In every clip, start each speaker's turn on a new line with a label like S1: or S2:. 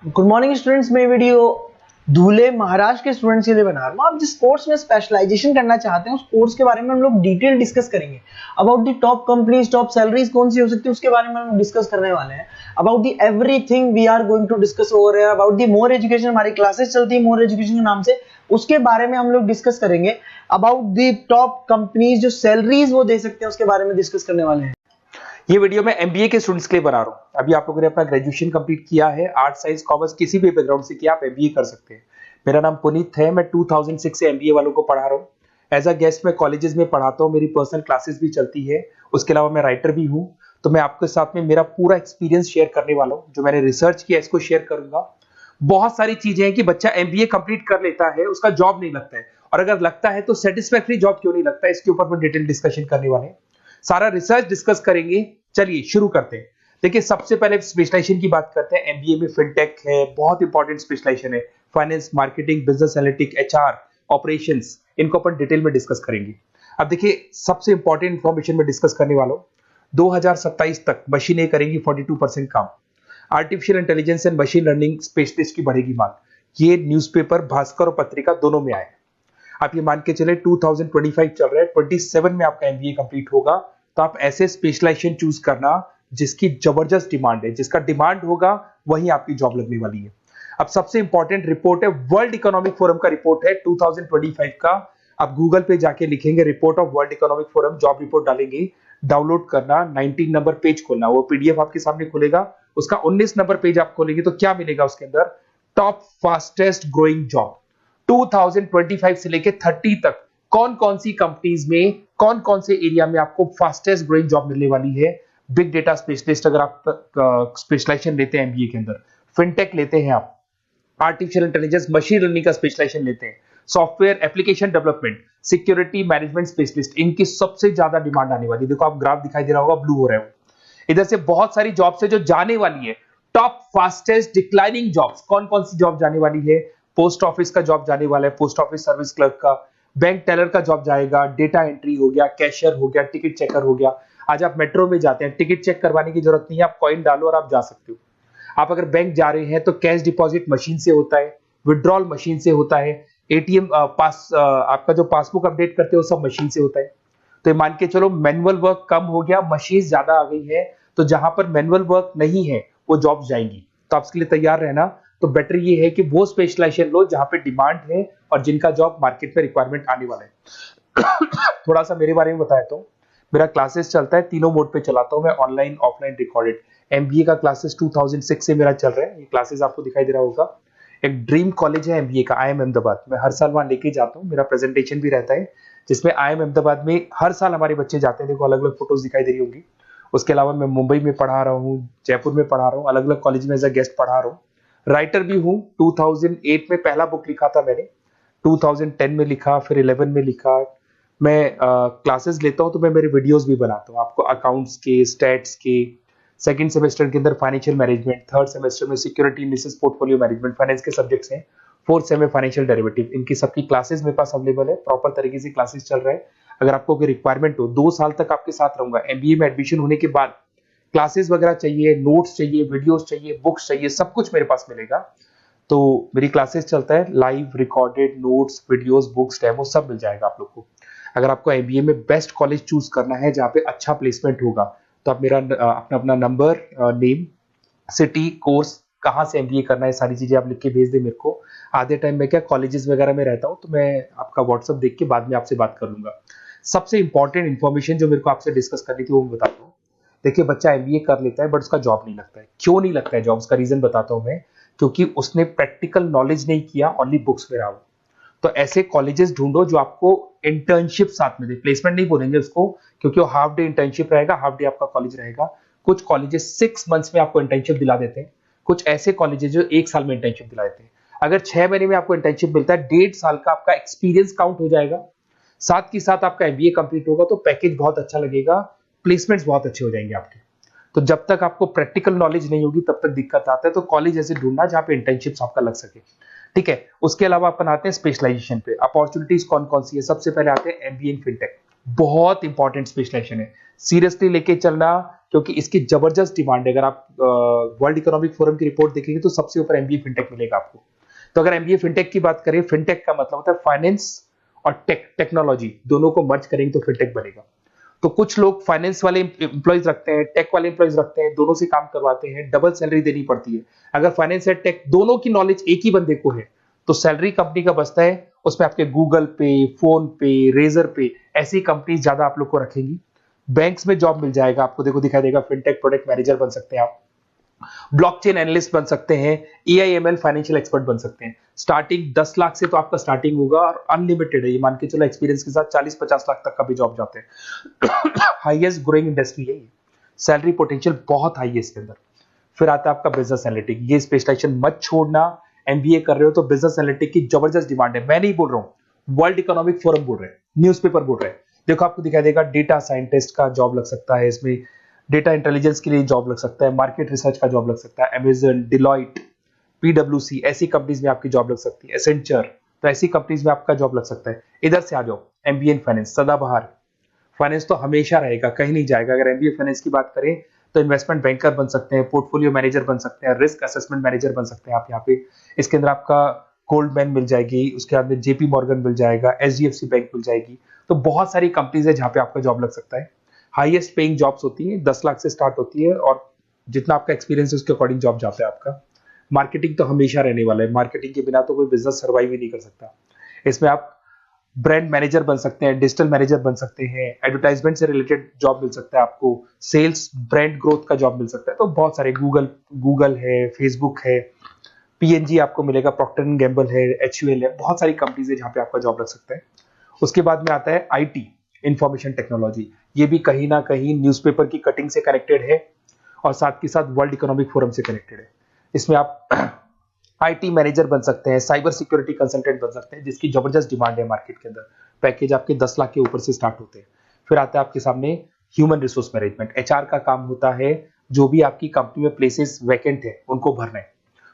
S1: Good morning students. मैं video धुले महाराष्ट्र के students के लिए बना रहा हूँ। आप जिस कोर्स में स्पेशलाइजेशन करना चाहते हैं उस कोर्स के बारे में हम लोग डिटेल डिस्कस करेंगे। About the top companies, top salaries कौन सी हो सकती है उसके बारे में हम डिस्कस करने वाले हैं। About the everything we are going to discuss over है। अबाउट दी मोर एजुकेशन, हमारी क्लासेस चलती है मोर एजुकेशन के नाम से, उसके बारे में हम लोग डिस्कस करेंगे। अबाउट दी टॉप कंपनीज जो सैलरीज वो दे सकते हैं उसके बारे में डिस्कस करने वाले हैं।
S2: ये वीडियो मैं एमबीए के स्टूडेंट्स के लिए बना रहा हूँ। अभी आप लोगों ने अपना ग्रेजुएशन कंप्लीट किया है, आर्ट साइंस कॉमर्स किसी भी बैकग्राउंड से किया, आप एमबीए कर सकते हैं। मेरा नाम पुनीत है, मैं 2006 से एमबीए वालों को पढ़ा रहा हूँ। एज अ गेस्ट मैं कॉलेजेस में पढ़ाता हूँ, मेरी पर्सनल क्लासेस भी चलती है। उसके अलावा मैं राइटर भी हूँ। तो मैं आपके साथ में मेरा पूरा एक्सपीरियंस शेयर करने वाला हूँ। जो मैंने रिसर्च किया इसको शेयर करूंगा। बहुत सारी चीजें हैं कि बच्चा एमबीए कंप्लीट कर लेता है, उसका जॉब नहीं लगता है, और अगर लगता है तो सेटिस्फैक्टरी जॉब क्यों नहीं लगता है, इसके ऊपर मैं डिटेल डिस्कशन करने वाले हैं। सारा रिसर्च डिस्कस करेंगे। चलिए शुरू करते हैं। देखिए, सबसे पहले स्पेशलाइजेशन की बात करते हैं। एमबीए में फिनटेक है, बहुत इंपॉर्टेंट स्पेशलाइजेशन है। Finance, marketing, business analytic, HR, operations, इनको अपन डिटेल में डिस्कस करेंगे। अब देखिए, सबसे इंपॉर्टेंट इंफॉर्मेशन में डिस्कस करने वाला हूं। 2027 तक मशीनें करेंगी 42% काम। Artificial intelligence and machine learning specialist की बढ़ेगी मांग। ये न्यूज़पेपर भास्कर और पत्रिका दोनों में आए। आप ये मान के चले 2025 चल रहा है, 27 में आपका एमबीए कंप्लीट होगा। तो आप ऐसे स्पेशलाइजेशन चूज करना जिसकी जबरदस्त डिमांड है, जिसका डिमांड होगा वहीं आपकी जॉब लगने वाली है। अब सबसे इंपॉर्टेंट रिपोर्ट है, वर्ल्ड इकोनॉमिक फोरम का रिपोर्ट है 2025 का। आप गूगल पे जाके लिखेंगे report of world economic forum, job report डालेंगे, डाउनलोड करना, 19 नंबर पेज खोलना, वो पीडीएफ आपके सामने खुलेगा। उसका 19 नंबर पेज आप खोलेंगे तो क्या मिलेगा उसके अंदर? टॉप फास्टेस्ट ग्रोइंग जॉब 2025 से लेके 30 तक कौन कौन सी कंपनीज में, कौन कौन से एरिया में आपको फास्टेस्ट ग्रोइंग जॉब मिलने वाली है। बिग डेटा स्पेशलिस्ट अगर आप स्पेशलाइजेशन लेते हैं एमबीए के अंदर, फिनटेक लेते हैं आप, आर्टिफिशियल इंटेलिजेंस मशीन लर्निंग का स्पेशलाइजेशन लेते हैं, software application development, security management specialist, इनकी सबसे ज्यादा डिमांड आने वाली है। देखो आप ग्राफ दिखाई दे रहा होगा, ब्लू हो रहा है। इधर से बहुत सारी जॉब्स है जो जाने वाली है। टॉप फास्टेस्ट डिक्लाइनिंग जॉब्स, कौन कौन सी जॉब जाने वाली है? पोस्ट ऑफिस का जॉब जाने वाला है, पोस्ट ऑफिस सर्विस क्लर्क का, बैंक टेलर का जॉब जाएगा, डेटा एंट्री हो गया, कैशियर हो गया, टिकट चेकर हो गया। आज आप मेट्रो में जाते हैं, टिकट चेक करवाने की जरूरत नहीं है, आप कॉइन डालो और आप जा सकते हो। आप अगर बैंक जा रहे हैं तो कैश डिपॉजिट मशीन से होता है, विड्रॉल मशीन से होता है, एटीएम आपका जो पासबुक अपडेट करते हो सब मशीन से होता है। तो ये मान के चलो मैनुअल वर्क कम हो गया, मशीन ज्यादा आ गई है। तो जहां पर मैनुअल वर्क नहीं है वो जॉब जाएंगी। तो आप इसके लिए तैयार रहना। तो बेटर ये है कि वो स्पेशलाइजेशन लो जहां पे डिमांड है और जिनका जॉब मार्केट में रिक्वायरमेंट आने वाला है। थोड़ा सा मेरे बारे में बताया तो मेरा क्लासेस चलता है, तीनों मोड पे चलाता हूं मैं, ऑनलाइन, ऑफलाइन, रिकॉर्डेड। एमबीए का क्लासेस 2006 से मेरा चल रहा है। ये क्लासेस आपको दिखाई दे रहा होगा। एक ड्रीम कॉलेज है एमबीए का, आईएम अहमदाबाद। मैं हर साल वहां लेके जाता हूँ, मेरा प्रेजेंटेशन भी रहता है जिसमें आईएम अहमदाबाद में हर साल हमारे बच्चे जाते हैं। देखो अलग अलग फोटोज दिखाई दे रही होंगी। उसके अलावा मैं मुंबई में पढ़ा रहा हूँ, जयपुर में पढ़ा रहा हूँ, अलग अलग कॉलेज में एज अ गेस्ट पढ़ा रहा हूँ। राइटर भी हूँ। 2008 में पहला बुक लिखा था मैंने, 2010 में लिखा, फिर 11 में लिखा। मैं क्लासेस लेता हूँ तो मैं मेरे वीडियोस भी बनाता हूँ आपको, अकाउंट्स के, स्टैट्स के। सेकंड सेमेस्टर के अंदर फाइनेंशियल मैनेजमेंट, थर्ड सेमेस्टर में security analysis, portfolio management, finance के सब्जेक्ट्स हैं। फोर्थ सेम में फाइनेंशियल डेरिवेटिव, इनकी सबकी क्लासेस मेरे पास अवेलेबल है। प्रॉपर तरीके से क्लासेस चल रहा है। अगर आपको कोई रिक्वायरमेंट हो, 2 साल तक आपके साथ रहूंगा। एमबीए में एडमिशन होने के बाद क्लासेस वगैरह चाहिए, नोट्स चाहिए, वीडियोस चाहिए, बुक्स चाहिए, सब कुछ मेरे पास मिलेगा। तो मेरी क्लासेस चलता है, live, recorded, notes, videos, books, demo सब मिल जाएगा आप लोग को। अगर आपको एमबीए में बेस्ट कॉलेज चूज करना है जहाँ पे अच्छा प्लेसमेंट होगा, तो आप मेरा अपना नंबर, नेम, सिटी, कोर्स, कहाँ से एमबीए करना है, सारी चीजें आप लिख के भेज दे मेरे को। आधे टाइम में क्या कॉलेजेस वगैरह में रहता हूँ, तो मैं आपका व्हाट्सअप देख के बाद में आपसे बात कर लूंगा। सबसे इंपॉर्टेंट इन्फॉर्मेशन जो मेरे को आपसे डिस्कस करनी थी वो मैं बताता हूँ। देखिए, बच्चा एमबीए कर लेता है बट उसका जॉब नहीं लगता है। क्यों नहीं लगता है जॉब? उसका रीजन बताता हूँ मैं। क्योंकि उसने प्रैक्टिकल नॉलेज नहीं किया, ओनली बुक्स में रहा हो। तो ऐसे कॉलेजेस ढूंढो जो आपको इंटर्नशिप साथ में दे। प्लेसमेंट नहीं बोलेंगे उसको, क्योंकि वो हाफ डे इंटर्नशिप रहेगा, हाफ डे आपका कॉलेज रहेगा। कुछ कॉलेजेस 6 मंथ्स में आपको इंटर्नशिप दिला देते हैं, कुछ ऐसे कॉलेजेस जो 1 साल में इंटर्नशिप दिला देते हैं। अगर 6 महीने में आपको इंटर्नशिप मिलता है, 1.5 साल का आपका एक्सपीरियंस काउंट हो जाएगा। साथ ही साथ आपका एमबीए कंप्लीट होगा तो पैकेज बहुत अच्छा लगेगा, प्लेसमेंट्स बहुत अच्छे हो जाएंगे आपके। तो जब तक आपको प्रैक्टिकल नॉलेज नहीं होगी तब तक दिक्कत आता है। तो कॉलेज ऐसे ढूंढना जहां पे इंटर्नशिप्स आपका लग सके, ठीक है। उसके अलावा अपन आते हैं स्पेशलाइजेशन पे। अपॉर्चुनिटीज कौन कौन सी है? सबसे पहले आते हैं एमबीए इन फिनटेक। बहुत इंपॉर्टेंट स्पेशलाइजेशन है, सीरियसली लेके चलना, क्योंकि इसकी जबरदस्त डिमांड है। अगर आप वर्ल्ड इकोनॉमिक फोरम की रिपोर्ट देखेंगे तो सबसे ऊपर एमबीए फिनटेक मिलेगा आपको। तो अगर एमबीए फिनटेक की बात करें, फिनटेक का मतलब होता है फाइनेंस और टेक्नोलॉजी दोनों को मर्ज करेंगे तो फिनटेक बनेगा। तो कुछ लोग फाइनेंस वाले एम्प्लॉइज रखते हैं, टेक वाले एम्प्लॉइज रखते हैं, दोनों से काम करवाते हैं, डबल सैलरी देनी पड़ती है। अगर फाइनेंस और टेक दोनों की नॉलेज एक ही बंदे को है तो सैलरी कंपनी का बचता है, उसमें आपके गूगल पे, फोन पे, रेजर पे ऐसी कंपनी ज्यादा आप लोग को रखेंगी। बैंक्स में जॉब मिल जाएगा आपको, देखो दिखाई देगा, फिनटेक प्रोडक्ट मैनेजर बन सकते हैं आप, ब्लॉकचेन एनालिस्ट बन सकते हैं, एआईएमएल फाइनेंशियल एक्सपर्ट बन सकते हैं। स्टार्टिंग 10 लाख से तो आपका स्टार्टिंग होगा और अनलिमिटेड है, ये मान के चलो एक्सपीरियंस के साथ 40-50 लाख तक का भी जॉब जाते हैं। हाईएस्ट ग्रोइंग इंडस्ट्री है ये, सैलरी पोटेंशियल बहुत हाई है इसके अंदर। फिर आता है आपका बिजनेस एनालिटिक, ये स्पेशलाइजेशन मत छोड़ना। एमबीए कर रहे हो तो बिजनेस एनालिटिक की जबरदस्त डिमांड है। मैं नहीं बोल रहा हूं, वर्ल्ड इकोनॉमिक फोरम बोल रहे हैं, न्यूज़पेपर बोल रहे हैं। देखो आपको दिखाई देगा, डेटा साइंटिस्ट का जॉब लग सकता है इसमें, डेटा इंटेलिजेंस के लिए जॉब लग सकता है, मार्केट रिसर्च का जॉब लग सकता है, अमेजन, डिलॉइट, पीडब्ल्यूसी ऐसी कंपनीज में आपकी जॉब लग सकती है, एसेंचर, तो ऐसी कंपनीज में आपका जॉब लग सकता है। इधर से आ जाओ, एमबीए इन फाइनेंस सदाबहार, फाइनेंस तो हमेशा रहेगा, कहीं नहीं जाएगा। अगर एमबीए फाइनेंस की बात करें तो इन्वेस्टमेंट बैंकर बन सकते हैं, पोर्टफोलियो मैनेजर बन सकते हैं, रिस्क असेसमेंट मैनेजर बन सकते हैं आप यहाँ पे। इसके अंदर आपका गोल्डमैन मिल जाएगी, उसके बाद में जेपी मॉर्गन मिल जाएगा, एचडीएफसी बैंक मिल जाएगी। तो बहुत सारी कंपनीज है जहाँ पे आपका जॉब लग सकता है। हाईएस्ट पेइंग जॉब्स होती हैं, 10 लाख से स्टार्ट होती है और जितना आपका एक्सपीरियंस है उसके अकॉर्डिंग जॉब जाता है आपका। मार्केटिंग तो हमेशा रहने वाला है, मार्केटिंग के बिना तो कोई बिजनेस सर्वाइव ही नहीं कर सकता। इसमें आप ब्रांड मैनेजर बन सकते हैं, डिजिटल मैनेजर बन सकते हैं, एडवर्टाइजमेंट से रिलेटेड जॉब मिल सकता है आपको, सेल्स ब्रांड ग्रोथ का जॉब मिल सकता है। तो बहुत सारे गूगल है, फेसबुक है, पीएनजी आपको मिलेगा, प्रॉक्टर एंड गैम्बल है, एचयूएल है, बहुत सारी कंपनीज है जहाँ पे आपका जॉब लग सकता है। उसके बाद में आता है आईटी, इंफॉर्मेशन टेक्नोलॉजी, ये भी कहीं ना कहीं न्यूज़पेपर की कटिंग से कनेक्टेड है और साथ के साथ वर्ल्ड इकोनॉमिक फोरम से कनेक्टेड है। इसमें आप आईटी मैनेजर बन सकते हैं, साइबर सिक्योरिटी कंसल्टेंट बन सकते हैं, जिसकी जबरदस्त डिमांड है मार्केट के अंदर। पैकेज आपके 10 लाख के ऊपर से स्टार्ट होते हैं। फिर आता है आपके सामने ह्यूमन रिसोर्स मैनेजमेंट, एचआर का काम होता है, जो भी आपकी कंपनी में प्लेसेस वैकेंट है उनको भरना है,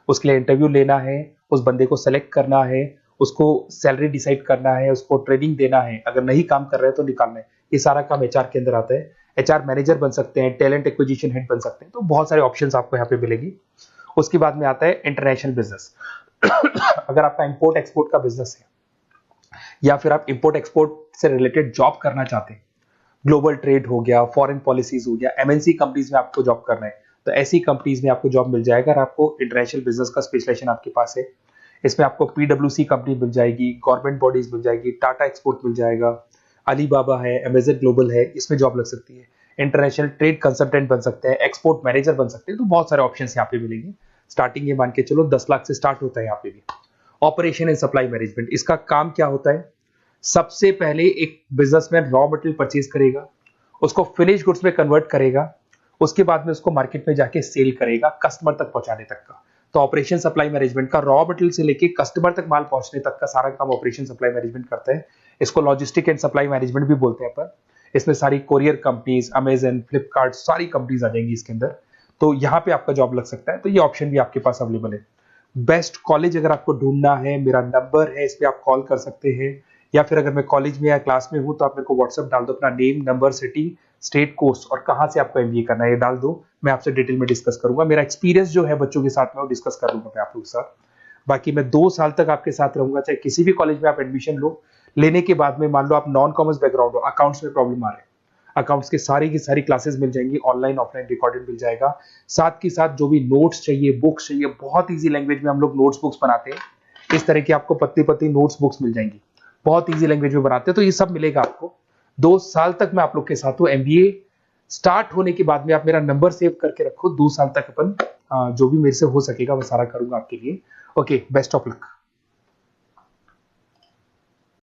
S2: उसके लिए इंटरव्यू लेना है, उस बंदे को सेलेक्ट करना है, उसको सैलरी डिसाइड करना है, उसको ट्रेनिंग देना है, अगर नहीं काम कर रहे हैं तो निकालना है। ये सारा काम एचआर के अंदर आता है। एचआर मैनेजर बन सकते हैं, टैलेंट एक्विजिशन हेड बन सकते हैं, तो बहुत सारे ऑप्शंस आपको यहाँ पे मिलेगी। उसके बाद में आता है इंटरनेशनल बिजनेस। अगर आपका इंपोर्ट एक्सपोर्ट का बिजनेस है या फिर आप इंपोर्ट एक्सपोर्ट से रिलेटेड जॉब करना चाहते हैं, ग्लोबल ट्रेड हो गया, फॉरेन पॉलिसीज हो गया, एमएनसी कंपनीज में आपको जॉब करना है, तो ऐसी कंपनीज में आपको जॉब मिल जाएगा। अगर आपको इंटरनेशनल बिजनेस का स्पेशलाइजेशन आपके पास है, इसमें आपको पीडब्ल्यूसी कंपनी मिल जाएगी, गवर्नमेंट बॉडीज मिल जाएगी, टाटा एक्सपोर्ट मिल जाएगा, अलीबाबा है, अमेजन ग्लोबल है, इसमें जॉब लग सकती है। इंटरनेशनल ट्रेड कंसल्टेंट बन सकते हैं, एक्सपोर्ट मैनेजर बन सकते हैं, तो बहुत सारे ऑप्शंस यहाँ पे मिलेंगे। स्टार्टिंग ये मान के चलो 10 लाख से स्टार्ट होता है यहाँ पे भी। ऑपरेशन एंड सप्लाई मैनेजमेंट, इसका काम क्या होता है? सबसे पहले एक बिजनेसमैन रॉ मटेरियल परचेज करेगा, उसको फिनिश गुड्स में कन्वर्ट करेगा, उसके बाद में उसको मार्केट में जाके सेल करेगा कस्टमर तक पहुंचाने तक का। तो ऑपरेशन सप्लाई मैनेजमेंट का रॉ मटेरियल से लेके कस्टमर तक माल पहुंचने तक का सारा काम ऑपरेशन सप्लाई मैनेजमेंट करता है। इसको लॉजिस्टिक एंड सप्लाई मैनेजमेंट भी बोलते हैं पर इसमें सारी कोरियर कंपनीज, अमेजन, फ्लिपकार्ट, सारी कंपनीज आ जाएंगी इसके अंदर। तो यहाँ पे आपका जॉब लग सकता है, तो ये ऑप्शन भी आपके पास अवेलेबल है। बेस्ट कॉलेज अगर आपको ढूंढना है, मेरा नंबर है, इस पे आप कॉल कर सकते हैं, या फिर अगर मैं कॉलेज में या क्लास में हूं तो आप मेरे को व्हाट्सएप डाल दो, अपना name, number, city, state, course और कहां से आपको एमबीए करना है ये डाल दो। मैं आपसे डिटेल में डिस्कस करूंगा, मेरा एक्सपीरियंस जो है बच्चों के साथ में वो डिस्कस कर लूंगा मैं आप लोगों के साथ। बाकी मैं 2 साल तक आपके साथ रहूंगा, चाहे किसी भी कॉलेज में आप एडमिशन लो। लेने के बाद में मान लो आप नॉन कॉमर्स बैकग्राउंड हो, अकाउंट्स में प्रॉब्लम आ रहा है, अकाउंट्स की सारी क्लासेस मिल जाएंगी, ऑनलाइन ऑफलाइन रिकॉर्डेड मिल जाएगा। साथ के साथ जो भी नोट्स चाहिए, बुक्स चाहिए, बहुत ईजी लैंग्वेज में हम लोग नोट्स बुक्स बनाते हैं, इस तरह की आपको पतली पतली नोट्स बुक्स मिल जाएंगी, बहुत ईजी लैंग्वेज में बनाते हैं। तो ये सब मिलेगा आपको। 2 साल तक मैं आप लोग के साथ हूँ। एमबीए स्टार्ट होने के बाद में आप मेरा नंबर सेव करके रखो, 2 साल तक अपन जो भी मेरे से हो सकेगा वो सारा करूंगा आपके लिए। Okay, best of luck.